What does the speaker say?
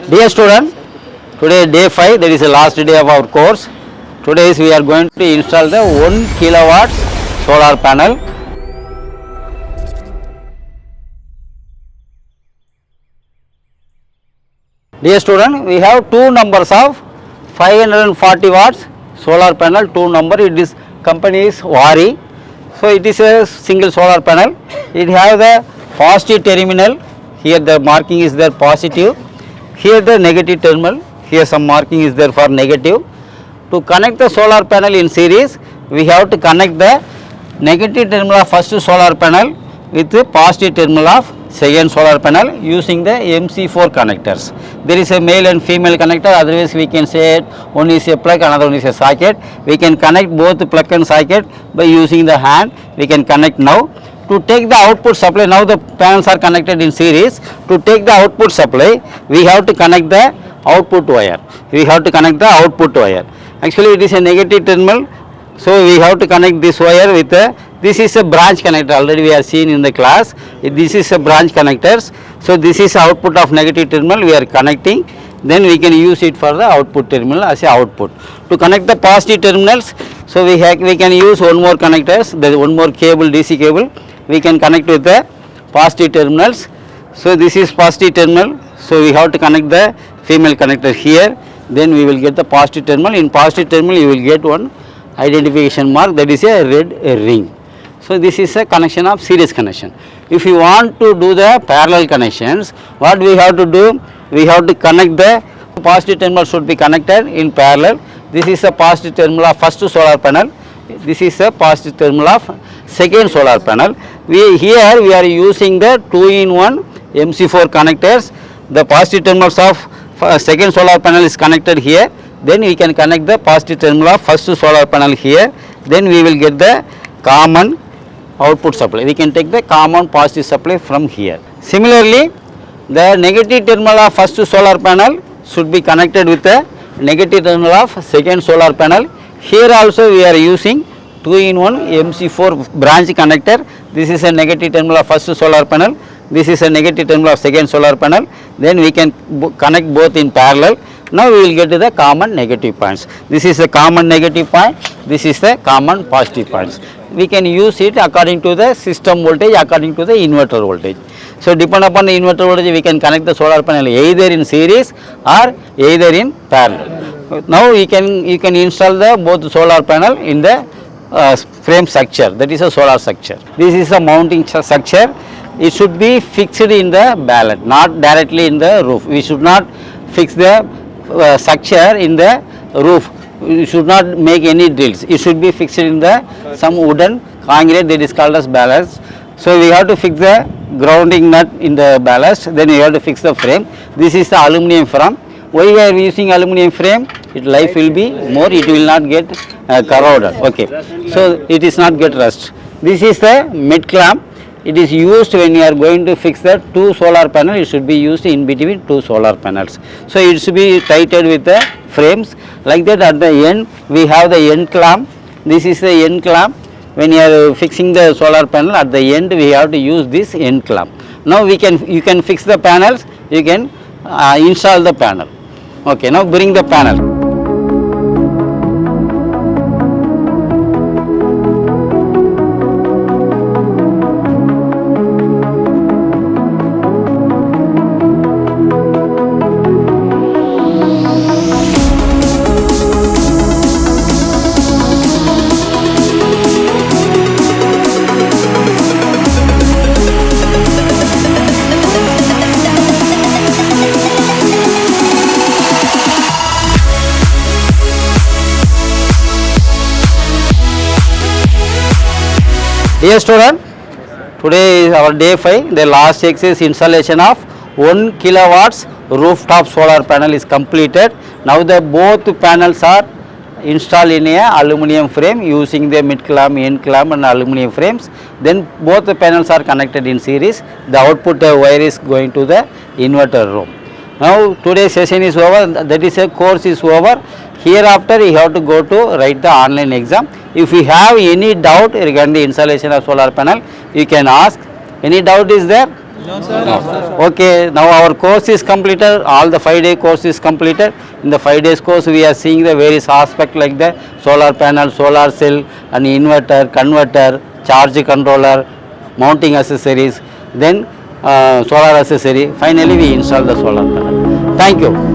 Dear student, today day 5, that is the last day of our course. Today we are going to install the 1 kilowatts solar panel. Dear student, we have two numbers of 540 watts solar panel, two number. It is company is Soar. So it is a single solar panel. It has the positive terminal. Here the marking is there positive. Here the negative terminal. Here some marking is there for negative. To connect the solar panel in series, we have to connect the negative terminal of first solar panel with the positive terminal of second solar panel using the MC4 connectors. There is a male and female connector, otherwise we can say one is a plug, another one is a socket. We can connect both the plug and socket by using the hand. We can connect now. To take the output supply, now the panels are connected in series. To take the output supply, we have to connect the output wire. We have to connect the output wire. Actually it is a negative terminal, so we have to connect this wire with a, this is a branch connector, already we are seen in the class. This is a branch connectors. So this is output of negative terminal we are connecting, then we can use it for the output terminal as a output. To connect the positive terminals, so we can use one more connectors, there is one more cable, DC cable, we can connect with the positive terminals. So this is positive terminal, so we have to connect the female connector here, then we will get the positive terminal. In positive terminal you will get one identification mark, that is a red ring. So this is a connection of series connection. If you want to do the parallel connections, what we have to do, we have to connect the positive terminal should be connected in parallel. This is a positive terminal of first solar panel, this is a positive terminal of second solar panel. Here we are using the 2-in-1 MC4 connectors. The positive terminals of second solar panel is connected here, then we can connect the positive terminal of first solar panel here, then we will get the common output supply. We can take the common positive supply from here. Similarly, the negative terminal of first solar panel should be connected with the negative terminal of second solar panel. Here also we are using 2-in-1 MC4 branch connector. This is a negative terminal of first solar panel, this is a negative terminal of second solar panel, then we can connect both in parallel. Now we will get to the common negative points. This is the common negative point, this is the common positive points. We can use it according to the system voltage, according to the inverter voltage. So depend upon the inverter voltage, we can connect the solar panel either in series or either in parallel. Now you can install the both solar panel in the frame structure, that is a solar structure. This is a mounting structure. It should be fixed in the ballast, not directly in the roof. We should not fix the structure in the roof. We should not make any drills. It should be fixed in the some wooden concrete, that is called as ballast. So we have to fix the grounding nut in the ballast, then we have to fix the frame. This is the aluminum frame. Why we are using aluminum frame? Its life will be more, it will not get corroded. Okay, so it is not get rust. This is the mid clamp. It is used when you are going to fix the two solar panels. It should be used in between two solar panels. So it should be tightened with the frames. Like that, at the end we have the end clamp. This is the end clamp. When you are fixing the solar panel, at the end we have to use this end clamp. Now you can fix the panels. You can install the panel. Okay, now bring the panel. Dear student, today is our day 5, the last exercise installation of 1 kilowatts rooftop solar panel is completed. Now the both panels are installed in a aluminum frame using the mid clamp, end clamp and aluminum frames. Then both the panels are connected in series. The output wire is going to the inverter room. Now today's session is over, that is a course is over. Hereafter you have to go to write the online exam. If you have any doubt regarding the installation of solar panel, you can ask. Any doubt is there? No, sir. No. Okay, now our course is completed, all the 5-day course is completed. In the 5 days course, we are seeing the various aspects like the solar panel, solar cell, and inverter, converter, charge controller, mounting accessories, then solar accessory. Finally, we install the solar panel. Thank you.